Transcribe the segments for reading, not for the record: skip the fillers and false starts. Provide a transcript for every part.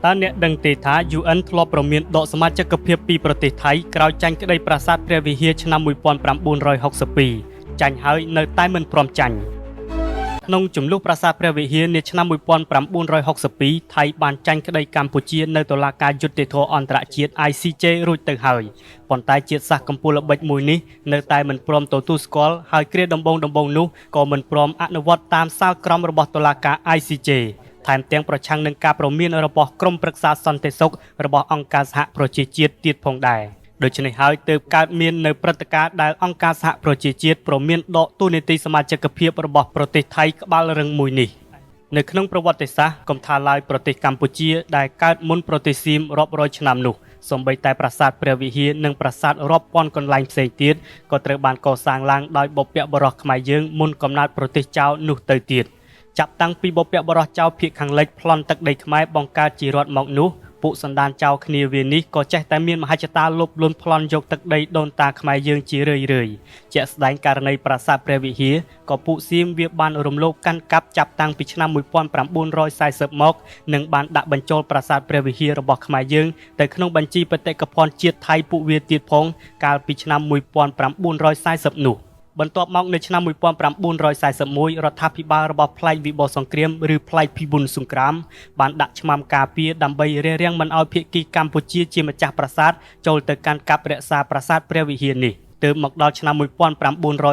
តើអ្នកដឹងទេថា UN ធ្លាប់ប្រមានដកសមាជិកភាពពីប្រទេសថៃក្រោយចាញ់ក្តីប្រាសាទព្រះវិហារឆ្នាំ1962ចាញ់ហើយនៅតែមិនព្រមចាញ់ក្នុងចំនួនប្រាសាទព្រះវិហារនាឆ្នាំ1962ថៃបានចាញ់ក្តីកម្ពុជានៅតុលាការយុត្តិធម៌អន្តរជាតិ ICJ រួចទៅហើយប៉ុន្តែជាតិសាសន៍កម្ពុជាល្បិចមួយនេះនៅតែមិនព្រមទទួលស្គាល់ហើយគ្រាដំបូងនោះក៏មិនព្រមអនុវត្តតាមសាលក្រមរបស់តុលាការ ICJថែមទាំងប្រឆាំងនឹងការប្រមានរបស់ក្រុមប្រឹក្សាសន្តិសុខរបស់អង្គការសហប្រជាជាតិទៀតផងដែរដូច្នេះហើយទើបកើតមាននៅព្រឹត្តិការណ៍ដែលអង្គការសហប្រជាជាតិប្រមានដកទូនីតិសមាជិកភាពរបស់ប្រទេសថៃក្បាលរឹងមួយនេះនៅក្នុងប្រវត្តិសាស្ត្រកុំថាឡើយប្រទេសកម្ពុជាដែលកើតមុនប្រទេសសៀមរាប់រយឆ្នាំនោះសូម្បីតែប្រាសាទព្រះវិហារនិងប្រាសាទរាប់ពាន់កន្លែងផ្សេងទៀតក៏ត្រូវបានកសាងឡើងដោយបុព្វបុរសខ្មែរយើងមុនកំណើតប្រទេសចៅនោះទៅទៀតចាប់តាំងពីបុព្វបុរសចៅភាគខាងលិចប្លន់ទឹកដីខ្មែរបង្កើតជារដ្ឋមកនោះពួកសណ្ដានចៅគ្នាវានេះក៏ចេះតែមានមហិច្ឆតាលុបលួនប្លន់យកទឹកដីដូនតាខ្មែរយើងជារឿយជាក់ស្ដែងករណីប្រាសាទព្រះវិហារក៏ពួកសៀមវាបានរំលោភកាន់កាប់ចាប់តាំងពីឆ្នាំ1940មកនិងបានដាក់បញ្ចូលប្រាសាទព្រះវិហាររបស់ខ្មែរយើងទៅក្នុងបញ្ជីបេតិកភណ្ឌជាតិថៃពួកវាទៀតផងកាលពីឆ្នាំ1940នោះបន្ទាប់មកនៅឆ្នាំ1941រដ្ឋាភិបាលរបស់ផ្លែកវិបោសង្គ្រាមឬផ្លែកពិបុលសង្គ្រាមបានដាក់ឆ្មាំការពារដើម្បីរារាំងមិនឲ្យភាគីកម្ពុជាជាម្ចាស់ប្រាសាទចូលទៅកាន់កាប់រក្សាប្រាសាទព្រះវិហារនេះទើបមកដល់ឆ្នាំ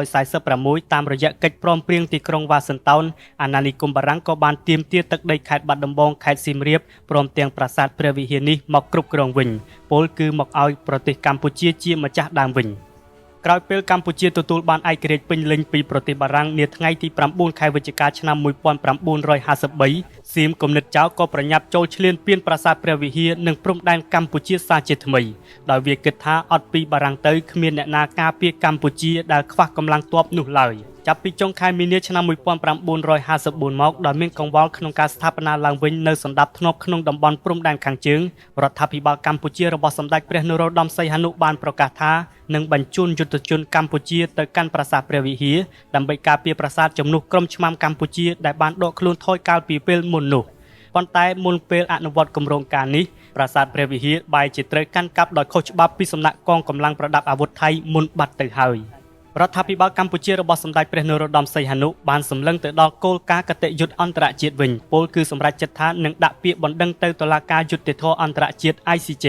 1946តាមរយៈកិច្ចព្រមព្រៀងទីក្រុងវ៉ាស៊ីនតោនអាណានិគមបារាំងក៏បានទាមទារទឹកដីខេត្តបាត់ដំបងខេត្តសៀមរាបព្រមទាំងប្រាសាទព្រះវិហារនេះមកគ្រប់គ្រងវិញពលគឺមកឲ្យប្រទេសកម្ពុជាជាម្ចាស់ដើមវិញក្រោយពេលកម្ពុជាទទួលបានឯករាជ្យពេញលេញពីប្រទេសបារាំងនាថ្ងៃទី9ខែវិច្ឆិកាឆ្នាំ1953សៀមគំនិតចៅក៏ប្រញាប់ចូលឈ្លានពានប្រាសាទព្រះវិហារនិងព្រំដែនកម្ពុជាសាជាថ្មីដោយវាគិតថាអត់ពីបារាំងទៅគ្មានអ្នកណាការពារកម្ពុជាដែលខ្វះកម្លាំងទ័ពនោះឡើយចាប់ពីចុងខែមីនាឆ្នាំ1954មកដោយមានកង្វល់ក្នុងការស្ថាបនាឡើងវិញនៅសណ្ដាប់ធ្នាប់ក្នុងតំបន់ព្រំដែនខាងជើងរដ្ឋាភិបាលកម្ពុជារបស់សម្ដេចព្រះនរោត្តមសីហនុបានប្រកាសថានឹងបញ្ជូនយុទ្ធជនកម្ពុជាទៅកាន់ប្រាសាទព្រះវិហារដើម្បីការពារប្រាសាទជំនួសក្រុមឆ្មាំកម្ពុជាដែលបានដកខ្លួនថយកាលពីពេលមុននោះប៉ុន្តែមុនពេលអនុវត្តគម្រោងការនេះប្រាសាទព្រះវិហារបែរជាត្រូវកាន់កាប់ដោយខុសច្បាប់ពីសំណាក់កងកម្លាំងប្រដាប់អាវុធថៃមុនបាត់ទៅហើយរដ្ឋាភិបាលកម្ពុជារបស់សម្ដេចព្រះនរោត្តមសីហនុបានសម្លឹងទៅដល់គោលការណ៍គតិយុត្តអន្តរជាតិវិញពលគឺសម្រេចចិត្តថានឹងដាក់ពាក្យបណ្ដឹងទៅតុលាការយុត្តិធម៌អន្តរជាតិ ICJ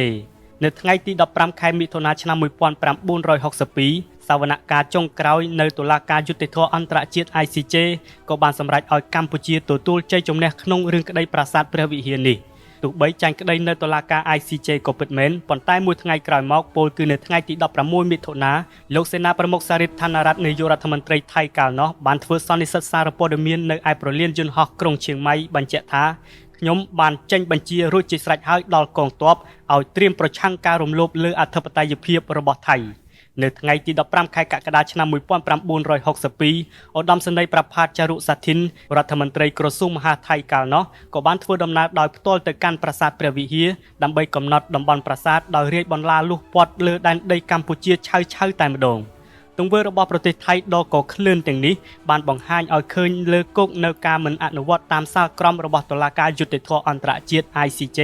នៅថ្ងៃទី15ខែមិថុនាឆ្នាំ1962សវនកម្មចុងក្រោយនៅតុលាការយុត្តិធម៌អន្តរជាតិ ICJ ក៏បានសម្រេចឲ្យកម្ពុជាទទួលជ័យជំនះក្នុងរឿងក្តីប្រាសាទព្រះវិហារនេះទោះបីចាញ់ក្តីនៅតុលាការ ICJ ក៏ពិតមែនប៉ុន្តែមួយថ្ងៃក្រោយមកពលគឺនៅថ្ងៃទី16មិថុនាលោកសេនាប្រមុខសារិទ្ធ ឋានរដ្ឋនាយករដ្ឋមន្ត្រីថៃកាលនោះបានធ្វើសន្និសីទសារព័ត៌មាននៅឯប្រលានយន្តហោះក្រុងឈៀងម៉ៃបញ្ជាក់ថាខ្ញុំបានចេញបញ្ជារួចជាស្រេចហើយដល់កងទ័ពឲ្យត្រៀមប្រឆាំងការរំលោភលើអធិបតេយ្យភាពរបស់ថៃនៅថ្ងៃទី15ខែកក្កដាឆ្នាំ1962ឧត្តមសេនីយ៍ប្រផាតចារុសាធិនរដ្ឋមន្ត្រីក្រសួងមហាផ្ទៃកាលនោះក៏បានធ្វើដំណើរដោយផ្ទាល់ទៅកាន់ប្រាសាទព្រះវិហារដើម្បីកំណត់តំបន់ប្រាសាទដោយរាយបន្លាលុះព័ទ្ធលើដែនដីកម្ពុជាឆៅតែម្ដងទង្វើរបស់ប្រទេសថៃដ៏កក្លឿនទាំងនេះបានបង្ហាញឲ្យឃើញលើគោកនៅការមិនអនុវត្តតាមសាលក្រមរបស់តុលាការយុត្តិធម៌អន្តរជាតិ ICJ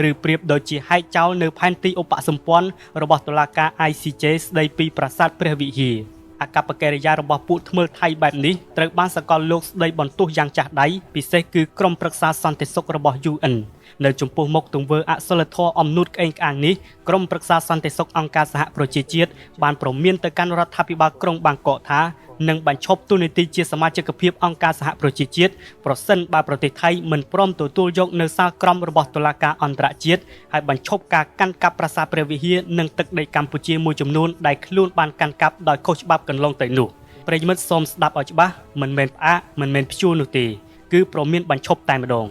ឬប្រៀបដូចជាហែកចោលនៅផែនទីឧបសម្ព័ន្ធរបស់តុលាការ ICJ ស្ដីពីប្រាសាទព្រះវិហារអកប្បកិរិយារបស់ពួកថ្មើរថៃបែបនេះត្រូវបានសកលលោកស្ដីបន្ទោសយ៉ាងចាស់ដៃពិសេសគឺក្រុមប្រឹក្សាសន្តិសុខរបស់ UN នៅចំពោះមុខទង្វើអសិលធម៌អំនួតក្អេងក្អាងនេះក្រុមប្រឹក្សាសន្តិសុខអង្គការសហប្រជាជាតិបានប្រមានទៅកាន់រដ្ឋាភិបាលក្រុងបាងកកថានឹងបញ្ឈប់ទូនីតិជាសមាជិកភាពអង្គការសហប្រជាជាតិប្រសិនបើប្រទេសថៃមិនព្រមទទួលយកនៅសាលក្រមរបស់តុលាការអន្តរជាតិហើយបញ្ឈប់ការកាន់កាប់ប្រាសាទព្រះវិហារនិងទឹកដីកម្ពុជាមួយចំនួនដែលខ្លួនបានកាន់កាប់ដោយខុសច្បាប់កន្លងទៅនោះប្រិយមិត្តសូមស្ដាប់ឲ្យច្បាស់មិនមែនផ្អាកមិនមែនព្យួរនោះទេគឺប្រមានបញ្ឈប់តែម្ដង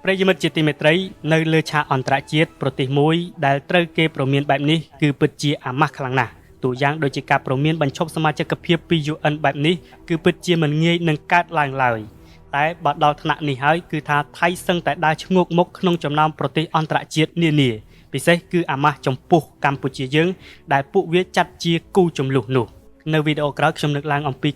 ប្រិយមិត្តជាទីមេត្រីនៅលើឆាកអន្តរជាតិប្រទេសមួយដែលត្រូវគេប្រមានបែបនេះគឺពិតជាអាម៉ាស់ខ្លាំងណាស់ទូយ៉ាងដូចជាការប្រមានបញ្ឈប់សមាជិកភាពពី UN បែបនេះគឺពិតជាមិនងាយនឹងកើតឡើងឡើយតែបើដល់ថ្នាក់នេះហើយគឺថាថៃសឹងតែដើរឈ្ងោកមុខក្នុងចំណោមប្រទេសអន្តរជាតិនានាពិសេសគឺអាម៉ាស់ចំពោះកម្ពុជាយើងដែលពួកវាចាត់ជាគូចំនួននោះនៅវីដេអូក្រោយខ្ញុំលើកឡើងអំពី